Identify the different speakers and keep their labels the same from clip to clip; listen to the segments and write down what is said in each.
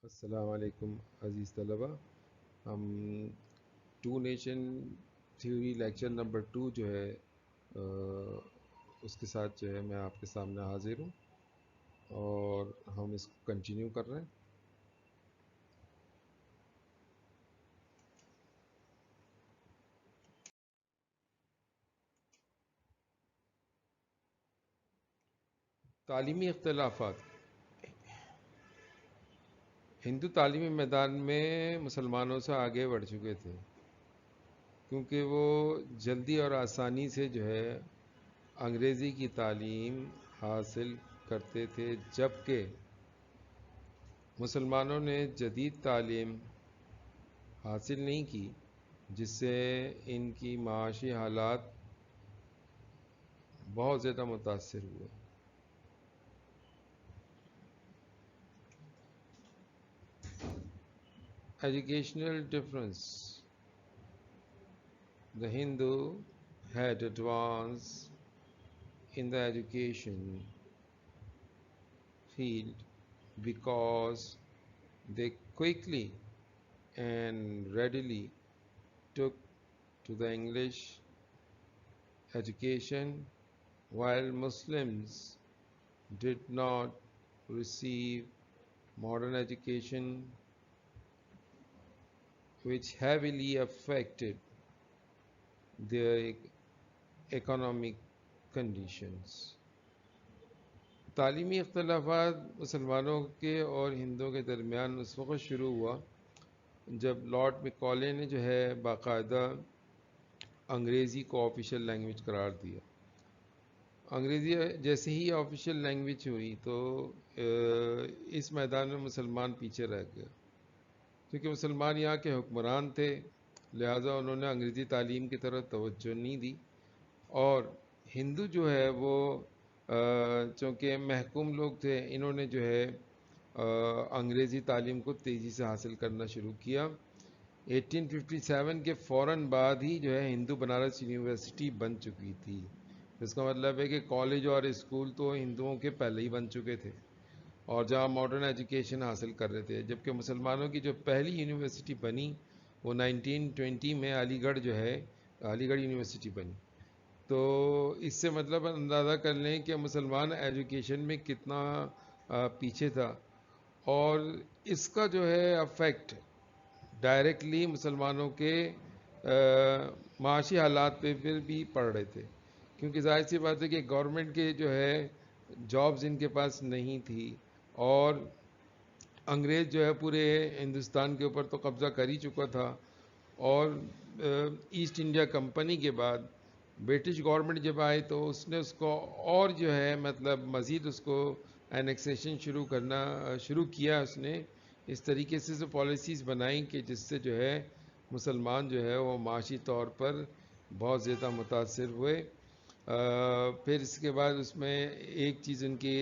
Speaker 1: السلام علیکم عزیز طلبہ. ہم two nation theory lecture number 2 جو ہے اس کے ساتھ جو ہے میں آپ کے سامنے حاضر ہوں اور ہم اس کو کنٹینیو کر رہے ہیں. تعلیمی اختلافات. ہندو تعلیمی میدان میں مسلمانوں سے آگے بڑھ چکے تھے کیونکہ وہ جلدی اور آسانی سے جو ہے انگریزی کی تعلیم حاصل کرتے تھے، جبکہ مسلمانوں نے جدید تعلیم حاصل نہیں کی، جس سے ان کی معاشی حالات بہت زیادہ متاثر ہوئے. Educational difference. The Hindu had advanced in the education field because they quickly and readily took to the English education, while Muslims did not receive modern education, which heavily affected their economic conditions. تعلیمی اختلافات مسلمانوں کے اور ہندوؤں کے درمیان اس وقت شروع ہوا جب لارڈ میکالے نے جو ہے باقاعدہ انگریزی کو آفیشیل لینگویج قرار دیا. انگریزی جیسے ہی آفیشیل لینگویج ہوئی تو اس میدان میں مسلمان پیچھے رہ گئے، کیونکہ مسلمان یہاں کے حکمران تھے، لہٰذا انہوں نے انگریزی تعلیم کی طرف توجہ نہیں دی، اور ہندو جو ہے وہ چونکہ محکوم لوگ تھے، انہوں نے جو ہے انگریزی تعلیم کو تیزی سے حاصل کرنا شروع کیا. 1857 کے فوراً بعد ہی جو ہے ہندو بنارس یونیورسٹی بن چکی تھی. اس کا مطلب ہے کہ کالج اور اسکول تو ہندوؤں کے پہلے ہی بن چکے تھے اور جہاں ماڈرن ایجوکیشن حاصل کر رہے تھے، جبکہ مسلمانوں کی جو پہلی یونیورسٹی بنی وہ 1920 میں علی گڑھ جو ہے علی گڑھ یونیورسٹی بنی. تو اس سے مطلب اندازہ کر لیں کہ مسلمان ایجوکیشن میں کتنا پیچھے تھا، اور اس کا جو ہے افیکٹ ڈائریکٹلی مسلمانوں کے معاشی حالات پہ پھر بھی پڑ رہے تھے، کیونکہ ظاہر سی بات ہے کہ گورنمنٹ کے جو ہے جابز ان کے پاس نہیں تھی، اور انگریز جو ہے پورے ہندوستان کے اوپر تو قبضہ کر ہی چکا تھا، اور ایسٹ انڈیا کمپنی کے بعد برٹش گورنمنٹ جب آئی تو اس نے اس کو اور جو ہے مطلب مزید اس کو اینیکسیشن شروع کیا. اس نے اس طریقے سے پالیسیز بنائیں کہ جس سے جو ہے مسلمان جو ہے وہ معاشی طور پر بہت زیادہ متاثر ہوئے. پھر اس کے بعد اس میں ایک چیز ان کی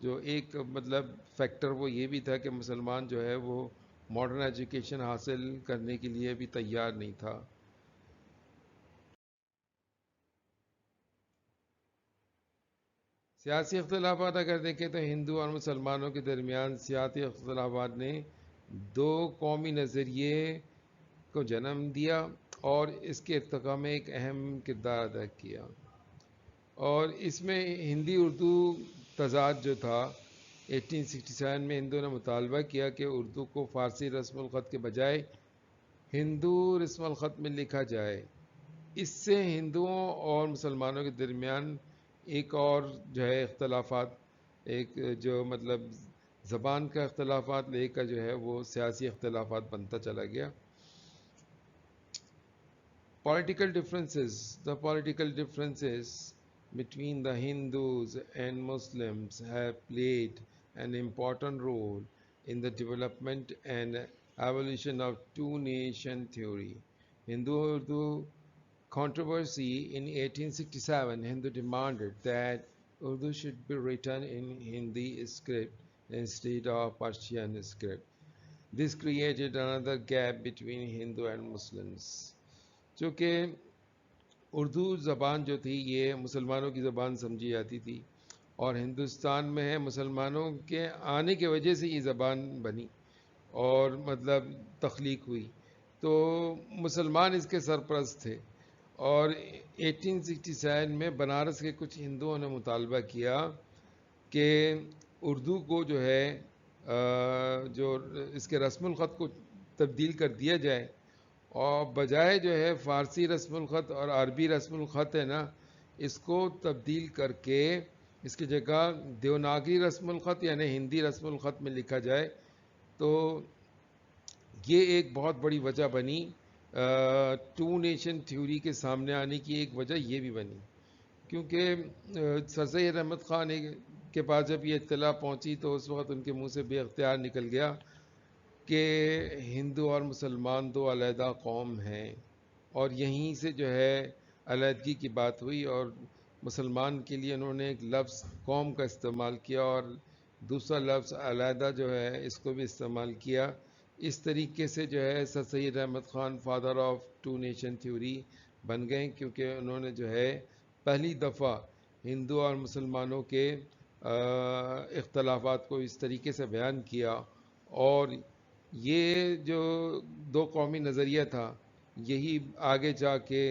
Speaker 1: جو ایک مطلب فیکٹر وہ یہ بھی تھا کہ مسلمان جو ہے وہ ماڈرن ایجوکیشن حاصل کرنے کے لیے بھی تیار نہیں تھا. سیاسی اختلافات اگر دیکھیں تو ہندو اور مسلمانوں کے درمیان سیاسی اختلافات نے دو قومی نظریے کو جنم دیا اور اس کے ارتقاء میں ایک اہم کردار ادا کیا. اور اس میں ہندی اردو تضاد جو تھا، 1867 میں ہندو نے مطالبہ کیا کہ اردو کو فارسی رسم الخط کے بجائے ہندو رسم الخط میں لکھا جائے. اس سے ہندوؤں اور مسلمانوں کے درمیان ایک اور جو ہے اختلافات، ایک جو مطلب زبان کا اختلافات لے کر جو ہے وہ سیاسی اختلافات بنتا چلا گیا. Political differences. The political differences between the Hindus and Muslims have played an important role in the development and evolution of two-nation theory. Hindu-Urdu controversy. In 1867, Hindu demanded that Urdu should be written in Hindi script instead of Persian script. This created another gap between Hindu and Muslims. چونکہ اردو زبان جو تھی یہ مسلمانوں کی زبان سمجھی جاتی تھی، اور ہندوستان میں ہے مسلمانوں کے آنے کی وجہ سے یہ زبان بنی، اور مطلب تخلیق ہوئی، تو مسلمان اس کے سرپرست تھے، اور 1867 میں بنارس کے کچھ ہندوؤں نے مطالبہ کیا کہ اردو کو جو ہے جو اس کے رسم الخط کو تبدیل کر دیا جائے، اور بجائے جو ہے فارسی رسم الخط اور عربی رسم الخط ہے نا، اس کو تبدیل کر کے اس کی جگہ دیوناگری رسم الخط یعنی ہندی رسم الخط میں لکھا جائے۔ تو یہ ایک بہت بڑی وجہ بنی، ٹو نیشن تھیوری کے سامنے آنے کی ایک وجہ یہ بھی بنی، کیونکہ سر سید احمد خان کے پاس جب یہ اطلاع پہنچی تو اس وقت ان کے منہ سے بے اختیار نکل گیا کہ ہندو اور مسلمان دو علیحدہ قوم ہیں، اور یہیں سے جو ہے علیحدگی کی بات ہوئی، اور مسلمان کے لیے انہوں نے ایک لفظ قوم کا استعمال کیا، اور دوسرا لفظ علیحدہ جو ہے اس کو بھی استعمال کیا۔ اس طریقے سے جو ہے Sir Syed Ahmed Khan father of two nation theory بن گئے، کیونکہ انہوں نے جو ہے پہلی دفعہ ہندو اور مسلمانوں کے اختلافات کو اس طریقے سے بیان کیا، اور یہ جو دو قومی نظریہ تھا یہی آگے جا کے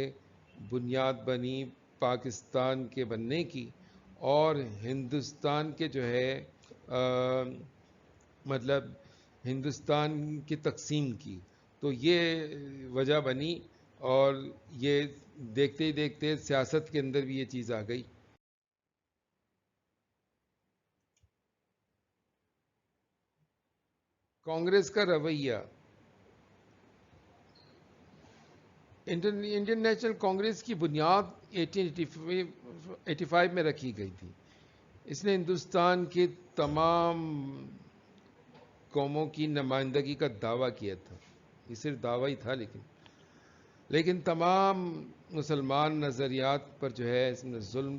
Speaker 1: بنیاد بنی پاکستان کے بننے کی، اور ہندوستان کے جو ہے مطلب ہندوستان کی تقسیم کی، تو یہ وجہ بنی، اور یہ دیکھتے ہی دیکھتے سیاست کے اندر بھی یہ چیز آ گئی۔ کانگریس کا رویہ، انڈین نیشنل کانگریس کی بنیاد 1885 میں رکھی گئی تھی۔ اس نے ہندوستان کے تمام قوموں کی نمائندگی کا دعویٰ کیا تھا، یہ صرف دعویٰ ہی تھا، لیکن تمام مسلمان نظریات پر جو ہے اس نے ظلم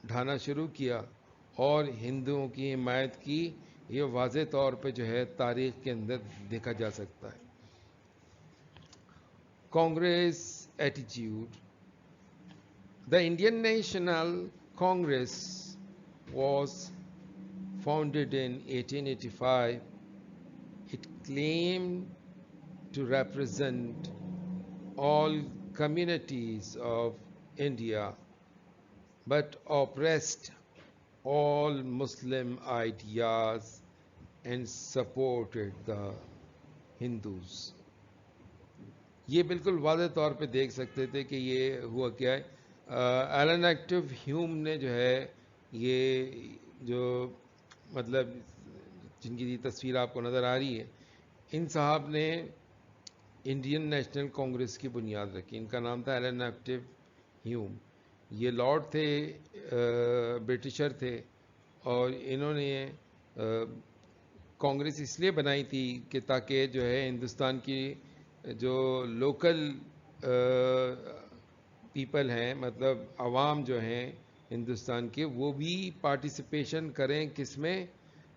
Speaker 1: ڈھانا شروع کیا اور ہندوؤں کی حمایت کی۔ یہ واضح طور پہ جو ہے تاریخ کے اندر دیکھا جا سکتا ہے۔ Congress attitude, the Indian National Congress was founded in 1885. It claimed to represent all communities of India, but oppressed all Muslim ideas and supported the Hindus. یہ بالکل واضح طور پہ دیکھ سکتے تھے کہ یہ ہوا کیا ہے۔ ایلن ایکٹیو ہیوم نے جو ہے یہ جو مطلب جن کی تصویر آپ کو نظر آ رہی ہے، ان صاحب نے انڈین نیشنل کانگریس کی بنیاد رکھی۔ ان کا نام تھا ایلن ایکٹیو ہیوم۔ یہ لارڈ تھے، برٹشر تھے، اور انہوں نے کانگریس اس لیے بنائی تھی کہ تاکہ جو ہے ہندوستان کی جو لوکل پیپل ہیں، مطلب عوام جو ہیں ہندوستان کے، وہ بھی پارٹیسپیشن کریں کس میں،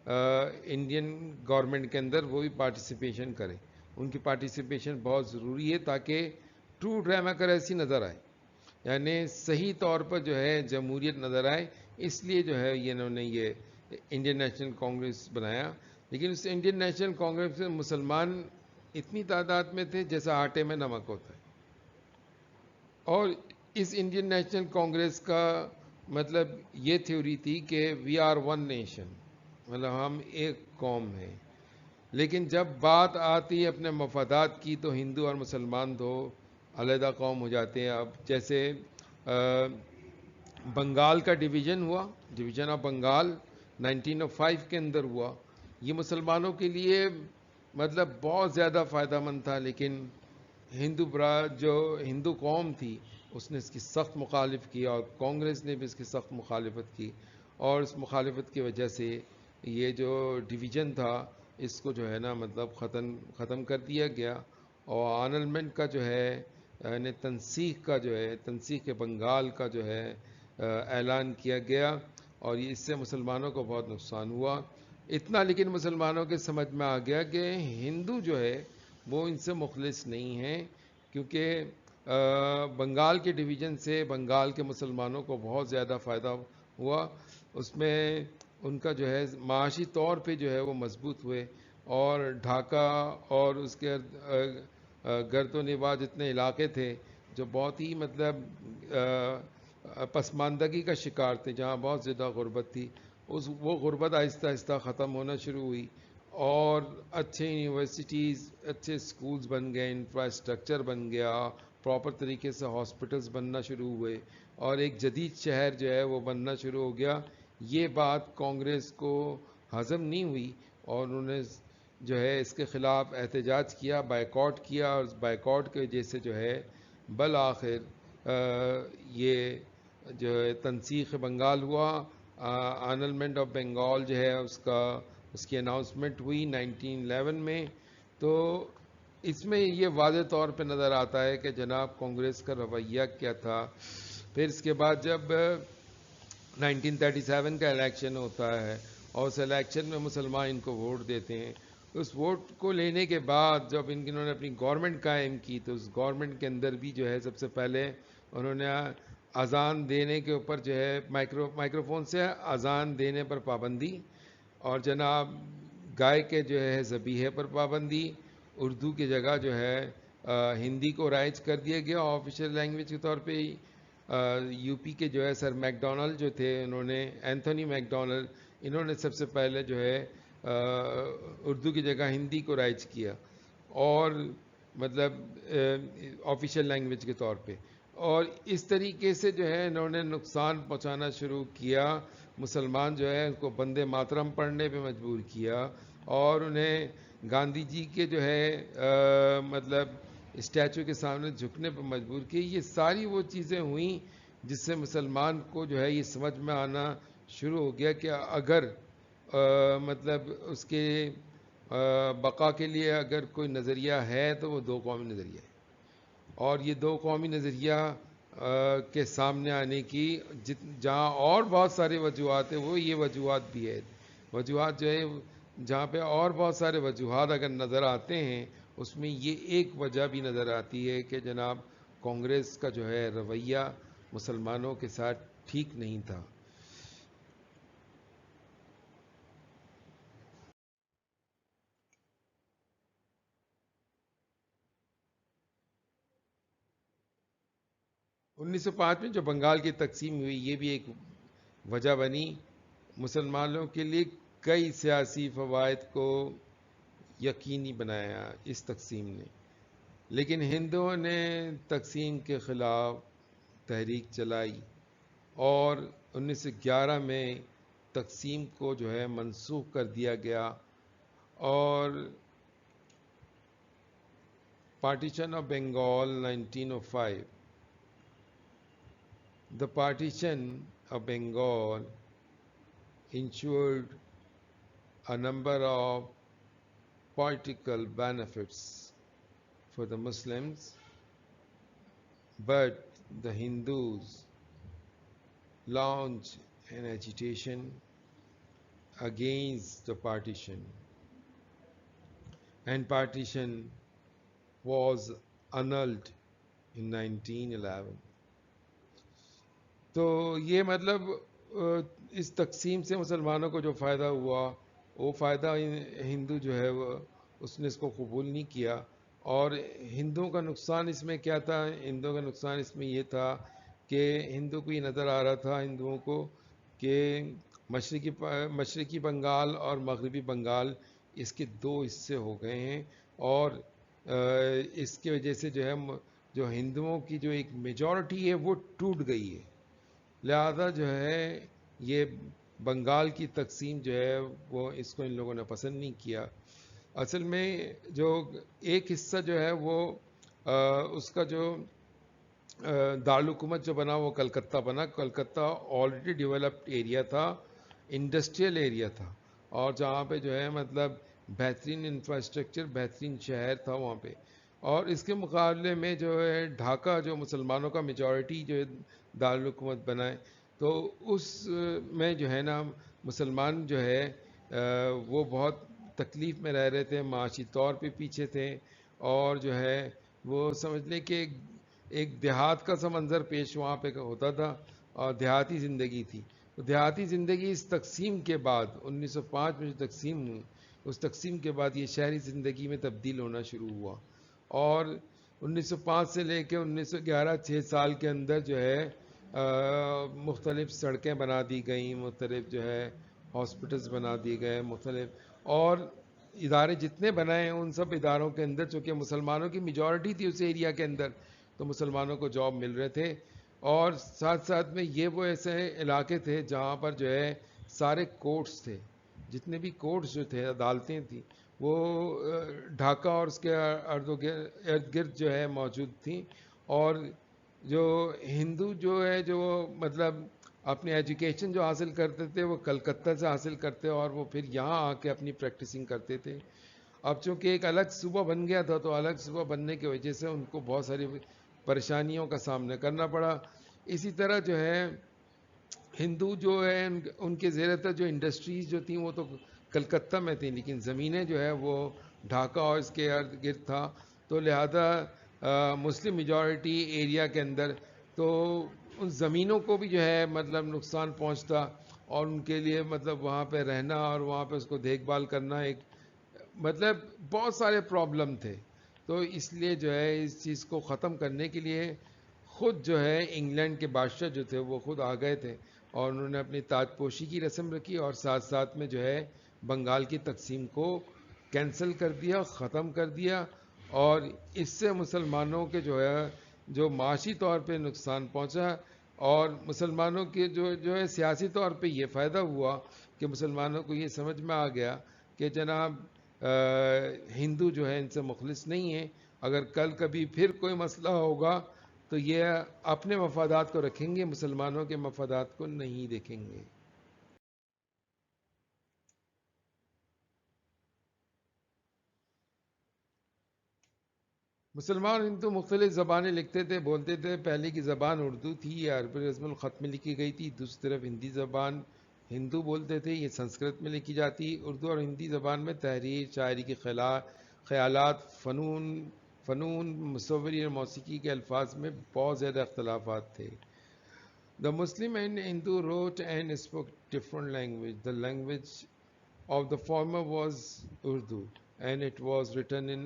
Speaker 1: انڈین گورنمنٹ کے اندر وہ بھی پارٹیسپیشن کریں۔ ان کی پارٹیسپیشن بہت ضروری ہے تاکہ ٹرو ڈیموکریسی نظر آئے، یعنی صحیح طور پر جو ہے جمہوریت نظر آئے۔ اس لیے جو ہے انہوں نے یہ انڈین نیشنل کانگریس بنایا، لیکن اس انڈین نیشنل کانگریس میں مسلمان اتنی تعداد میں تھے جیسا آٹے میں نمک ہوتا ہے، اور اس انڈین نیشنل کانگریس کا مطلب یہ تھیوری تھی کہ وی آر ون نیشن، مطلب ہم ایک قوم ہیں۔ لیکن جب بات آتی ہے اپنے مفادات کی تو ہندو اور مسلمان دو علیحدہ قوم ہو جاتے ہیں۔ اب جیسے بنگال کا ڈویژن ہوا، ڈویژن آف بنگال 1905 کے اندر ہوا، یہ مسلمانوں کے لیے مطلب بہت زیادہ فائدہ مند تھا، لیکن جو ہندو قوم تھی اس نے اس کی سخت مخالف کی، اور کانگریس نے بھی اس کی سخت مخالفت کی، اور اس مخالفت کی وجہ سے یہ جو ڈویژن تھا اس کو جو ہے نا مطلب ختم کر دیا گیا، اور آنلمنٹ کا جو ہے یعنی تنسیخ بنگال کا جو ہے اعلان کیا گیا، اور اس سے مسلمانوں کو بہت نقصان ہوا۔ اتنا لیکن مسلمانوں کے سمجھ میں آ گیا کہ ہندو جو ہے وہ ان سے مخلص نہیں ہیں، کیونکہ بنگال کے ڈویژن سے بنگال کے مسلمانوں کو بہت زیادہ فائدہ ہوا، اس میں ان کا جو ہے معاشی طور پہ جو ہے وہ مضبوط ہوئے، اور ڈھاکہ اور اس کے گرد و نواح جتنے علاقے تھے جو بہت ہی مطلب پسماندگی کا شکار تھے، جہاں بہت زیادہ غربت تھی، وہ غربت آہستہ آہستہ ختم ہونا شروع ہوئی، اور اچھے یونیورسٹیز، اچھے سکولز بن گئے، انفراسٹرکچر بن گیا، پراپر طریقے سے ہاسپٹلز بننا شروع ہوئے، اور ایک جدید شہر جو ہے وہ بننا شروع ہو گیا۔ یہ بات کانگریس کو ہضم نہیں ہوئی، اور انہوں نے جو ہے اس کے خلاف احتجاج کیا، بائیکاٹ کیا، اور اس بائیکاٹ کی وجہ سے جو ہے بالآخر یہ جو ہے تنسیخ بنگال ہوا، آنلمنٹ آف بنگال جو ہے اس کی اناؤنسمنٹ ہوئی 1911 میں۔ تو اس میں یہ واضح طور پہ نظر آتا ہے کہ جناب کانگریس کا رویہ کیا تھا۔ پھر اس کے بعد جب 1937 کا الیکشن ہوتا ہے، اور اس الیکشن میں مسلمان ان کو ووٹ دیتے ہیں، اس ووٹ کو لینے کے بعد جب انہوں نے اپنی گورنمنٹ قائم کی، تو اس گورنمنٹ کے اندر بھی جو ہے سب سے پہلے انہوں نے اذان دینے کے اوپر جو ہے مائکرو فون سے اذان دینے پر پابندی، اور جناب گائے کے جو ہے ذبیحے پر پابندی، اردو کی جگہ جو ہے ہندی کو رائج کر دیا گیا آفیشیل لینگویج کے طور پہ۔ یو پی کے جو ہے سر میک ڈونلڈ جو تھے، انہوں نے اینتھونی میک ڈونلڈ، انہوں نے سب سے پہلے جو ہے اردو کی جگہ ہندی کو رائج کیا، اور مطلب آفیشیل لینگویج کے طور پہ، اور اس طریقے سے جو ہے انہوں نے نقصان پہنچانا شروع کیا۔ مسلمان جو ہے ان کو بندے ماترم پڑھنے پہ مجبور کیا، اور انہیں گاندھی جی کے جو ہے مطلب اسٹیچو کے سامنے جھکنے پہ مجبور کیا۔ یہ ساری وہ چیزیں ہوئیں جس سے مسلمان کو جو ہے یہ سمجھ میں آنا شروع ہو گیا کہ اگر مطلب اس کے بقا کے لیے اگر کوئی نظریہ ہے تو وہ دو قومی نظریہ ہے، اور یہ دو قومی نظریہ کے سامنے آنے کی جہاں اور بہت سارے وجوہات ہیں، وہ یہ وجوہات بھی ہے، وجوہات جو ہے جہاں پہ اور بہت سارے وجوہات اگر نظر آتے ہیں، اس میں یہ ایک وجہ بھی نظر آتی ہے کہ جناب کانگریس کا جو ہے رویہ مسلمانوں کے ساتھ ٹھیک نہیں تھا۔ 1905 میں جو بنگال کی تقسیم ہوئی، یہ بھی ایک وجہ بنی۔ مسلمانوں کے لیے کئی سیاسی فوائد کو یقینی بنایا اس تقسیم نے، لیکن ہندوؤں نے تقسیم کے خلاف تحریک چلائی، اور 1911 میں تقسیم کو جو ہے منسوخ کر دیا گیا، اور partition of Bengal 1905۔ The partition of Bengal ensured a number of political benefits for the Muslims, but the Hindus launched an agitation against the partition, and partition was annulled in 1911۔ تو یہ مطلب اس تقسیم سے مسلمانوں کو جو فائدہ ہوا، وہ فائدہ ہندو جو ہے وہ اس نے اس کو قبول نہیں کیا، اور ہندوؤں کا نقصان اس میں کیا تھا؟ ہندوؤں کا نقصان اس میں یہ تھا کہ ہندو کو یہ نظر آ رہا تھا ہندوؤں کو کہ مشرقی بنگال اور مغربی بنگال اس کے دو حصے ہو گئے ہیں، اور اس کی وجہ سے جو ہے جو ہندوؤں کی جو ایک میجورٹی ہے وہ ٹوٹ گئی ہے، لہذا جو ہے یہ بنگال کی تقسیم جو ہے وہ اس کو ان لوگوں نے پسند نہیں کیا۔ اصل میں جو ایک حصہ جو ہے وہ اس کا جو دارالحکومت جو بنا وہ کلکتہ بنا۔ کلکتہ آلریڈی ڈیولپڈ ایریا تھا، انڈسٹریل ایریا تھا، اور جہاں پہ جو ہے مطلب بہترین انفراسٹرکچر، بہترین شہر تھا وہاں پہ، اور اس کے مقابلے میں جو ہے ڈھاکہ جو مسلمانوں کا میجورٹی جو دارالحکومت بنائے، تو اس میں جو ہے نا مسلمان جو ہے وہ بہت تکلیف میں رہ رہے تھے، معاشی طور پہ پیچھے تھے، اور جو ہے وہ سمجھ لیں کہ ایک دیہات کا سا منظر پیش وہاں پہ ہوتا تھا، اور دیہاتی زندگی تھی۔ تو دیہاتی زندگی اس تقسیم کے بعد 1905 میں جو تقسیم ہوئی، اس تقسیم کے بعد یہ شہری زندگی میں تبدیل ہونا شروع ہوا، اور 1905 سے لے کے 1911 6 سال کے اندر جو ہے مختلف سڑکیں بنا دی گئیں، مختلف جو ہے ہاسپٹلس بنا دیے گئے، مختلف اور ادارے جتنے بنائے ہیں ان سب اداروں کے اندر چونکہ مسلمانوں کی میجورٹی تھی اس ایریا کے اندر، تو مسلمانوں کو جاب مل رہے تھے، اور ساتھ ساتھ میں یہ وہ ایسے علاقے تھے جہاں پر جو ہے سارے کورٹس تھے، جتنے بھی کورٹس جو تھے، عدالتیں تھیں، وہ ڈھاکہ اور اس کے ارد گرد جو ہے موجود تھیں، اور جو ہندو جو ہے جو مطلب اپنی ایجوکیشن جو حاصل کرتے تھے وہ کلکتہ سے حاصل کرتے اور وہ پھر یہاں آ کے اپنی پریکٹسنگ کرتے تھے۔ اب چونکہ ایک الگ صوبہ بن گیا تھا تو الگ صوبہ بننے کی وجہ سے ان کو بہت ساری پریشانیوں کا سامنا کرنا پڑا۔ اسی طرح جو ہے ہندو جو ہے ان کے زیر تحت جو انڈسٹریز جو تھیں وہ تو کلکتہ میں تھیں، لیکن زمینیں جو ہے وہ ڈھاکہ اور اس کے ارد گرد تھا، تو لہذا مسلم میجورٹی ایریا کے اندر تو ان زمینوں کو بھی جو ہے مطلب نقصان پہنچتا، اور ان کے لیے مطلب وہاں پہ رہنا اور وہاں پہ اس کو دیکھ بھال کرنا ایک مطلب بہت سارے پرابلم تھے۔ تو اس لیے جو ہے اس چیز کو ختم کرنے کے لیے خود جو ہے انگلینڈ کے بادشاہ جو تھے وہ خود آ گئے تھے، اور انہوں نے اپنی تاج پوشی کی رسم رکھی، اور ساتھ ساتھ میں جو ہے بنگال کی تقسیم کو کینسل کر دیا، ختم کر دیا، اور اس سے مسلمانوں کے جو ہے جو معاشی طور پہ نقصان پہنچا، اور مسلمانوں کے جو ہے سیاسی طور پہ یہ فائدہ ہوا کہ مسلمانوں کو یہ سمجھ میں آ گیا کہ جناب ہندو جو ہے ان سے مخلص نہیں ہیں، اگر کل کبھی پھر کوئی مسئلہ ہوگا تو یہ اپنے مفادات کو رکھیں گے، مسلمانوں کے مفادات کو نہیں دیکھیں گے۔ مسلمان ہندو مختلف زبانیں لکھتے تھے، بولتے تھے۔ پہلے کی زبان اردو تھی، یہ عربی رسم الخط میں لکھی گئی تھی۔ دوسری طرف ہندی زبان ہندو بولتے تھے، یہ سنسکرت میں لکھی جاتی۔ اردو اور ہندی زبان میں تحریر، شاعری کے خیالات، فنون مصوری اور موسیقی کے الفاظ میں بہت زیادہ اختلافات تھے۔ The Muslim and Hindu wrote and spoke different language. The language of the former was Urdu and it was written in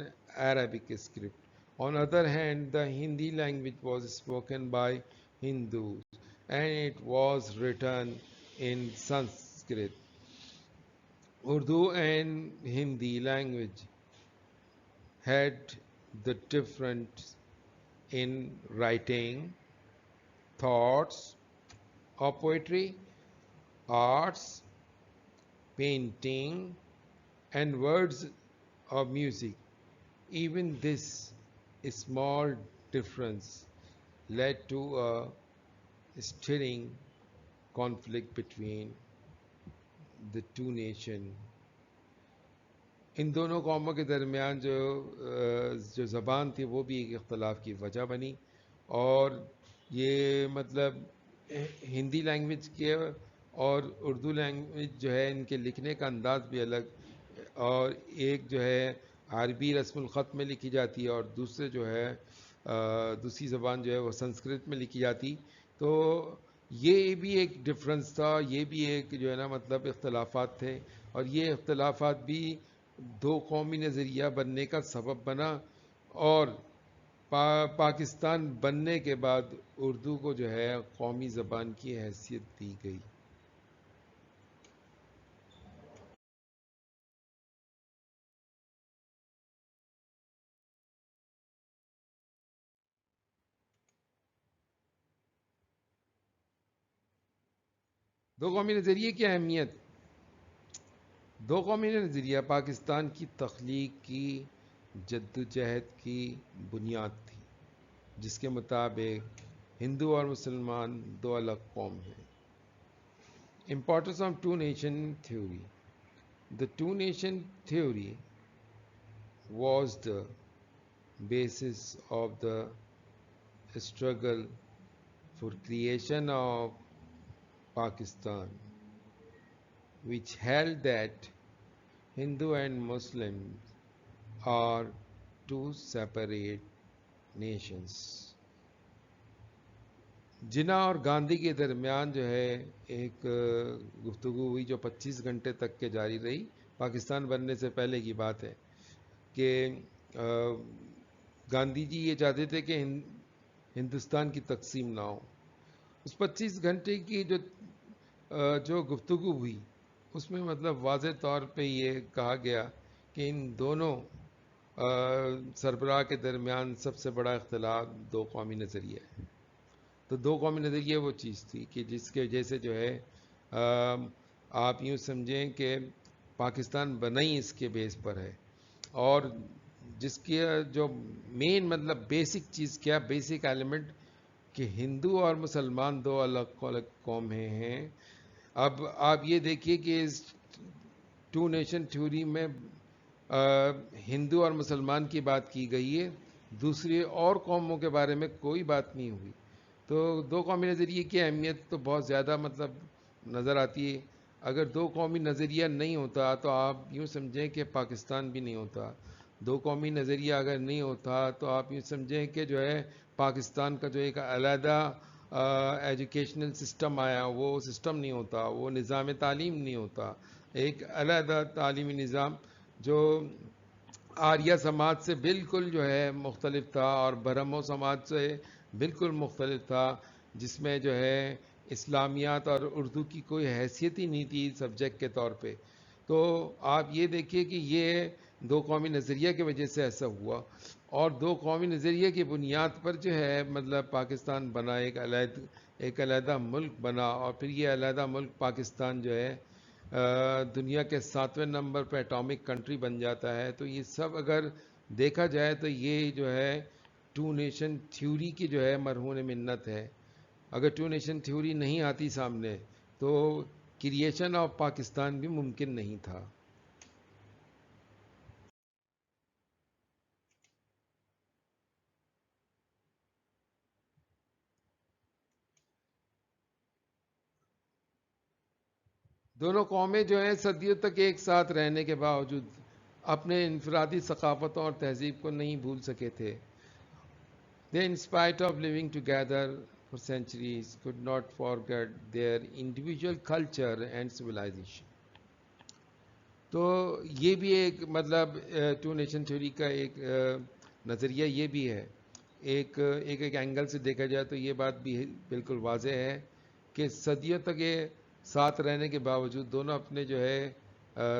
Speaker 1: Arabic script. On the other hand, the Hindi language was spoken by Hindus and it was written in Sanskrit. Urdu and Hindi language had the difference in writing, thoughts or poetry, arts, painting, and words of music. Even this small difference led to a stirring conflict between the two nations. ان دونوں قوموں کے درمیان جو زبان تھی وہ بھی ایک اختلاف کی وجہ بنی، اور یہ مطلب ہندی لینگویج کے اور اردو لینگویج جو ہے ان کے لکھنے کا انداز بھی الگ، اور ایک جو ہے عربی رسم الخط میں لکھی جاتی ہے اور دوسرے جو ہے دوسری زبان جو ہے وہ سنسکرت میں لکھی جاتی، تو یہ بھی ایک ڈفرنس تھا، یہ بھی ایک جو ہے نا مطلب اختلافات تھے، اور یہ اختلافات بھی دو قومی نظریہ بننے کا سبب بنا، اور پاکستان بننے کے بعد اردو کو جو ہے قومی زبان کی حیثیت دی گئی۔ دو قومی نظریے کی اہمیت۔ دو قومی نظریہ پاکستان کی تخلیق کی جدوجہد کی بنیاد تھی، جس کے مطابق ہندو اور مسلمان دو الگ قوم ہیں۔ Importance of two-nation theory. The two-nation theory was the basis of the struggle for creation of Pakistan, which held that Hindu and Muslims are two separate nations. جناح اور گاندھی کے درمیان جو ہے ایک گفتگو ہوئی جو 25 گھنٹے تک کے جاری رہی، پاکستان بننے سے پہلے کی بات ہے کہ گاندھی جی یہ چاہتے تھے کہ ہندوستان کی تقسیم نہ ہو. اس 25 گھنٹے کی جو گفتگو ہوئی اس میں مطلب واضح طور پہ یہ کہا گیا کہ ان دونوں سربراہ کے درمیان سب سے بڑا اختلاف دو قومی نظریہ ہے. تو دو قومی نظریہ وہ چیز تھی کہ جس کے وجہ سے جو ہے آپ یوں سمجھیں کہ پاکستان بنا ہی اس کے بیس پر ہے. اور جس کی جو مین مطلب بیسک چیز کیا، بیسک ایلیمنٹ، کہ ہندو اور مسلمان دو الگ الگ قومیں ہیں. اب آپ یہ دیکھیے کہ اس ٹو نیشن تھیوری میں ہندو اور مسلمان کی بات کی گئی ہے، دوسری اور قوموں کے بارے میں کوئی بات نہیں ہوئی. تو دو قومی نظریے کی اہمیت تو بہت زیادہ مطلب نظر آتی ہے. اگر دو قومی نظریہ نہیں ہوتا تو آپ یوں سمجھیں کہ پاکستان بھی نہیں ہوتا. دو قومی نظریہ اگر نہیں ہوتا تو آپ یوں سمجھیں کہ جو ہے پاکستان کا جو ایک علیحدہ ایجوکیشنل سسٹم آیا وہ سسٹم نہیں ہوتا، وہ نظام تعلیم نہیں ہوتا. ایک علیحدہ تعلیمی نظام جو آریہ سماج سے بالکل جو ہے مختلف تھا اور برہمو سماج سے بالکل مختلف تھا، جس میں جو ہے اسلامیات اور اردو کی کوئی حیثیت ہی نہیں تھی سبجیکٹ کے طور پہ. تو آپ یہ دیکھیے کہ یہ دو قومی نظریہ کی وجہ سے ایسا ہوا، اور دو قومی نظریے کی بنیاد پر جو ہے مطلب پاکستان بنا، ایک علیحدہ ملک بنا. اور پھر یہ علیحدہ ملک پاکستان جو ہے دنیا کے 7ویں نمبر پہ اٹامک کنٹری بن جاتا ہے. تو یہ سب اگر دیکھا جائے تو یہ جو ہے ٹو نیشن تھیوری کی جو ہے مرہون منت ہے. اگر ٹو نیشن تھیوری نہیں آتی سامنے تو کریشن آف پاکستان بھی ممکن نہیں تھا. دونوں قومیں جو ہیں صدیوں تک ایک ساتھ رہنے کے باوجود اپنے انفرادی ثقافتوں اور تہذیب کو نہیں بھول سکے تھے. They, in spite of living together for centuries, could not forget their individual culture and civilization. تو یہ بھی ایک مطلب ٹو نیشن تھیوری کا ایک نظریہ یہ بھی ہے. ایک اینگل سے دیکھا جائے تو یہ بات بھی بالکل واضح ہے کہ صدیوں تک یہ ساتھ رہنے کے باوجود دونوں اپنے جو ہے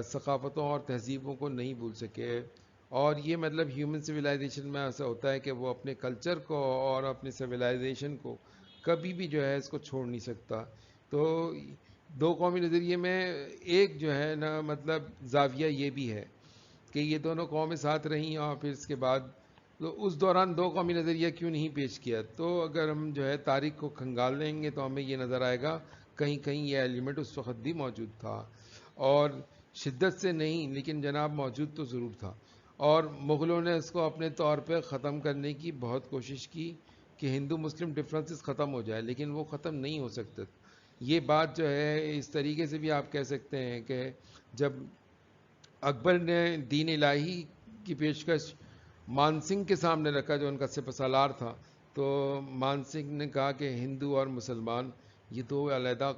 Speaker 1: ثقافتوں اور تہذیبوں کو نہیں بھول سکے. اور یہ مطلب ہیومن سویلائزیشن میں ایسا ہوتا ہے کہ وہ اپنے کلچر کو اور اپنی سویلائزیشن کو کبھی بھی جو ہے اس کو چھوڑ نہیں سکتا. تو دو قومی نظریے میں ایک جو ہے نا مطلب زاویہ یہ بھی ہے کہ یہ دونوں قومیں ساتھ رہیں اور پھر اس کے بعد تو اس دوران دو قومی نظریہ کیوں نہیں پیش کیا. تو اگر ہم جو ہے تاریخ کو کھنگال لیں گے تو ہمیں یہ نظر آئے گا کہیں کہیں یہ ایلیمنٹ اس وقت بھی موجود تھا، اور شدت سے نہیں لیکن جناب موجود تو ضرور تھا. اور مغلوں نے اس کو اپنے طور پہ ختم کرنے کی بہت کوشش کی کہ ہندو مسلم ڈفرینسز ختم ہو جائے، لیکن وہ ختم نہیں ہو سکتے. یہ بات جو ہے اس طریقے سے بھی آپ کہہ سکتے ہیں کہ جب اکبر نے دین الہی کی پیشکش مان سنگھ کے سامنے رکھا جو ان کا سپہ سالار تھا، تو مان سنگھ نے کہا کہ ہندو اور مسلمان یہ دو علیحدہ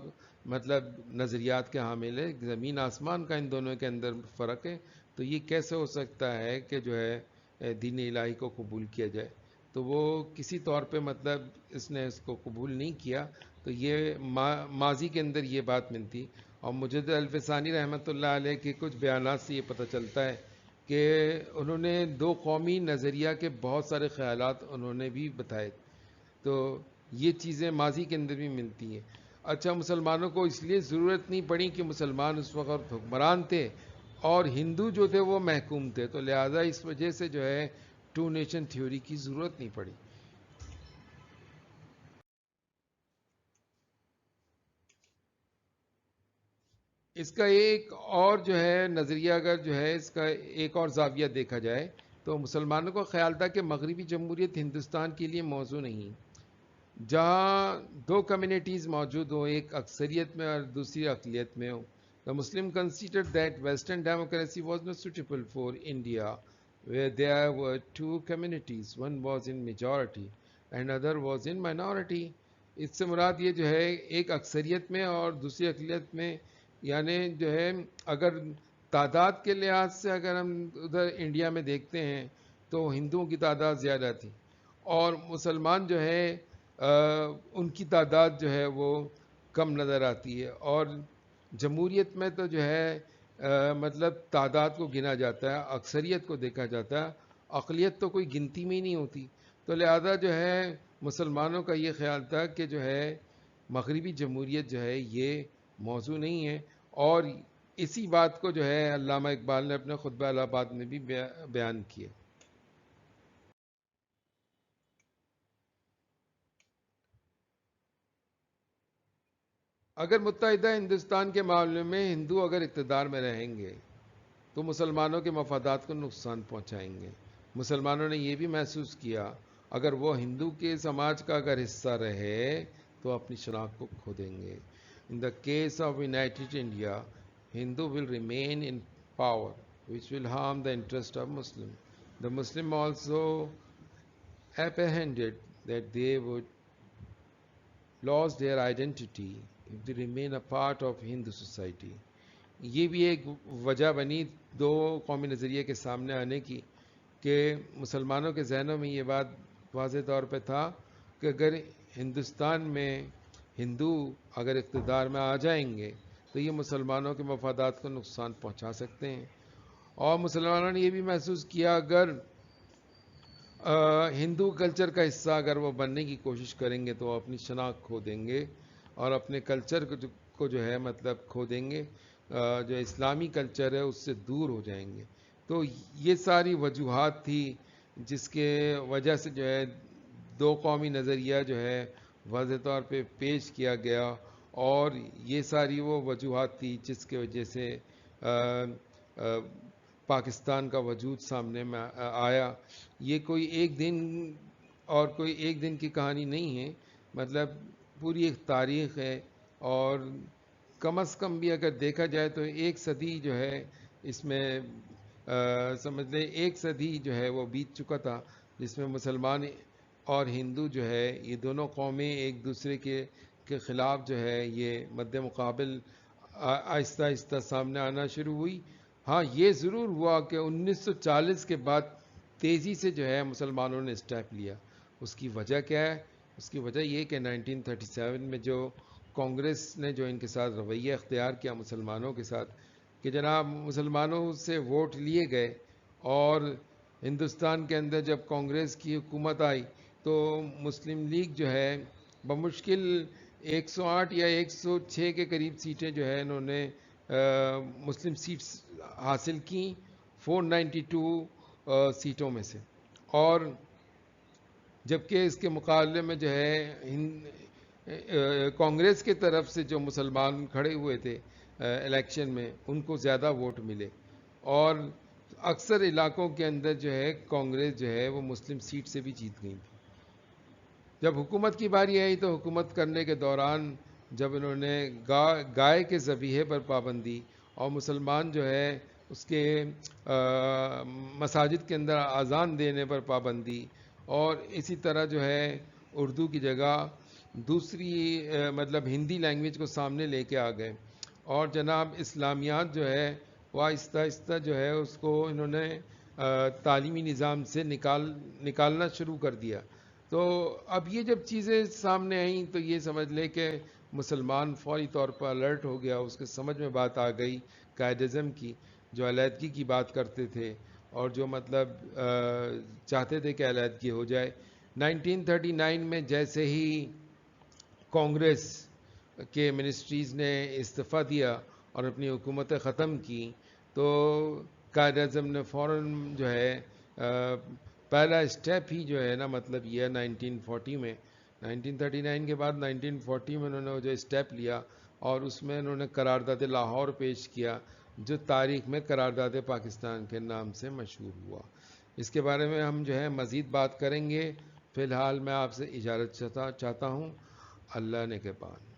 Speaker 1: مطلب نظریات کے حامل ہے، زمین آسمان کا ان دونوں کے اندر فرق ہے. تو یہ کیسے ہو سکتا ہے کہ جو ہے دین الہی کو قبول کیا جائے. تو وہ کسی طور پہ مطلب اس نے اس کو قبول نہیں کیا. تو یہ ماضی کے اندر یہ بات ملتی. اور مجد الفسانی رحمۃ اللہ علیہ کے کچھ بیانات سے یہ پتہ چلتا ہے کہ انہوں نے دو قومی نظریہ کے بہت سارے خیالات انہوں نے بھی بتائے. تو یہ چیزیں ماضی کے اندر بھی ملتی ہیں. اچھا، مسلمانوں کو اس لیے ضرورت نہیں پڑی کہ مسلمان اس وقت حکمران تھے اور ہندو جو تھے وہ محکوم تھے، تو لہٰذا اس وجہ سے جو ہے ٹو نیشن تھیوری کی ضرورت نہیں پڑی. اس کا ایک اور جو ہے نظریہ، اگر جو ہے اس کا ایک اور زاویہ دیکھا جائے تو مسلمانوں کو خیال تھا کہ مغربی جمہوریت ہندوستان کے لیے موضوع نہیں. جہاں دو کمیونٹیز موجود ہوں، ایک اکثریت میں اور دوسری اقلیت میں ہو. The Muslim considered that Western democracy was not suitable for India, where there were two communities. One was in majority and other was in minority. اس سے مراد یہ جو ہے ایک اکثریت میں اور دوسری اقلیت میں، یعنی جو ہے اگر تعداد کے لحاظ سے اگر ہم ادھر انڈیا میں دیکھتے ہیں تو ہندوؤں کی تعداد زیادہ تھی، اور مسلمان جو ہے ان کی تعداد جو ہے وہ کم نظر آتی ہے. اور جمہوریت میں تو جو ہے مطلب تعداد کو گنا جاتا ہے، اکثریت کو دیکھا جاتا ہے، اقلیت تو کوئی گنتی میں ہی نہیں ہوتی. تو لہذا جو ہے مسلمانوں کا یہ خیال تھا کہ جو ہے مغربی جمہوریت جو ہے یہ موضوع نہیں ہے. اور اسی بات کو جو ہے علامہ اقبال نے اپنے خطبہ الہ آباد میں بھی بیان کیا. اگر متحدہ ہندوستان کے معاملے میں ہندو اگر اقتدار میں رہیں گے تو مسلمانوں کے مفادات کو نقصان پہنچائیں گے. مسلمانوں نے یہ بھی محسوس کیا اگر وہ ہندو کے سماج کا اگر حصہ رہے تو اپنی شناخت کو کھو دیں گے. In the case of united India Hindu will remain in power which will harm the interest of Muslim. The Muslim also apprehended that they would lose their identity if they remain a part of Hindu society. یہ بھی ایک وجہ بنی دو قومی نظریے کے سامنے آنے کی کہ مسلمانوں کے ذہنوں میں یہ بات واضح طور پہ تھا کہ اگر ہندوستان میں ہندو اگر اقتدار میں آ جائیں گے تو یہ مسلمانوں کے مفادات کو نقصان پہنچا سکتے ہیں. اور مسلمانوں نے یہ بھی محسوس کیا اگر ہندو کلچر کا حصہ اگر وہ بننے کی کوشش کریں گے تو وہ اپنی شناخت کھو دیں گے اور اپنے کلچر کو جو ہے مطلب کھو دیں گے، جو اسلامی کلچر ہے اس سے دور ہو جائیں گے. تو یہ ساری وجوہات تھی جس کے وجہ سے جو ہے دو قومی نظریہ جو ہے واضح طور پہ پیش کیا گیا. اور یہ ساری وہ وجوہات تھی جس کی وجہ سے پاکستان کا وجود سامنے میں آیا. یہ کوئی ایک دن اور کوئی ایک دن کی کہانی نہیں ہے، مطلب پوری ایک تاریخ ہے. اور کم از کم بھی اگر دیکھا جائے تو ایک صدی جو ہے اس میں سمجھ لیں ایک صدی جو ہے وہ بیت چکا تھا جس میں مسلمان اور ہندو جو ہے یہ دونوں قومیں ایک دوسرے کے خلاف جو ہے یہ مد مقابل آہستہ آہستہ سامنے آنا شروع ہوئی. ہاں یہ ضرور ہوا کہ 1940 کے بعد تیزی سے جو ہے مسلمانوں نے اسٹیپ لیا. اس کی وجہ کیا ہے؟ اس کی وجہ یہ کہ 1937 میں جو کانگریس نے جو ان کے ساتھ رویہ اختیار کیا مسلمانوں کے ساتھ کہ جناب مسلمانوں سے ووٹ لیے گئے، اور ہندوستان کے اندر جب کانگریس کی حکومت آئی تو مسلم لیگ جو ہے بمشکل 108 یا 106 کے قریب سیٹیں جو ہے انہوں نے مسلم سیٹس حاصل کی 492 سیٹوں میں سے. اور جبکہ اس کے مقابلے میں جو ہے کانگریس کی طرف سے جو مسلمان کھڑے ہوئے تھے الیکشن میں ان کو زیادہ ووٹ ملے، اور اکثر علاقوں کے اندر جو ہے کانگریس جو ہے وہ مسلم سیٹ سے بھی جیت گئی تھی. جب حکومت کی باری آئی تو حکومت کرنے کے دوران جب انہوں نے گائے کے ذبیحے پر پابندی اور مسلمان جو ہے اس کے مساجد کے اندر اذان دینے پر پابندی، اور اسی طرح جو ہے اردو کی جگہ دوسری مطلب ہندی لینگویج کو سامنے لے کے آ گئے، اور جناب اسلامیات جو ہے وہ آہستہ آہستہ جو ہے اس کو انہوں نے تعلیمی نظام سے نکالنا شروع کر دیا. تو اب یہ جب چیزیں سامنے آئیں تو یہ سمجھ لے کہ مسلمان فوری طور پر الرٹ ہو گیا، اس کے سمجھ میں بات آ گئی قائد اعظم کی جو علیحدگی کی بات کرتے تھے اور جو مطلب چاہتے تھے کہ علیحدگی ہو جائے. 1939 میں جیسے ہی کانگریس کے منسٹریز نے استعفیٰ دیا اور اپنی حکومتیں ختم کی تو قائد اعظم نے فوراً جو ہے پہلا اسٹیپ ہی جو ہے نا مطلب یہ 1940 میں 1939 کے بعد 1940 میں انہوں نے جو اسٹیپ لیا اور اس میں انہوں نے قرارداد لاہور پیش کیا جو تاریخ میں قرارداد پاکستان کے نام سے مشہور ہوا. اس کے بارے میں ہم جو ہے مزید بات کریں گے. فی الحال میں آپ سے اجازت چاہتا ہوں. اللہ نگہبان.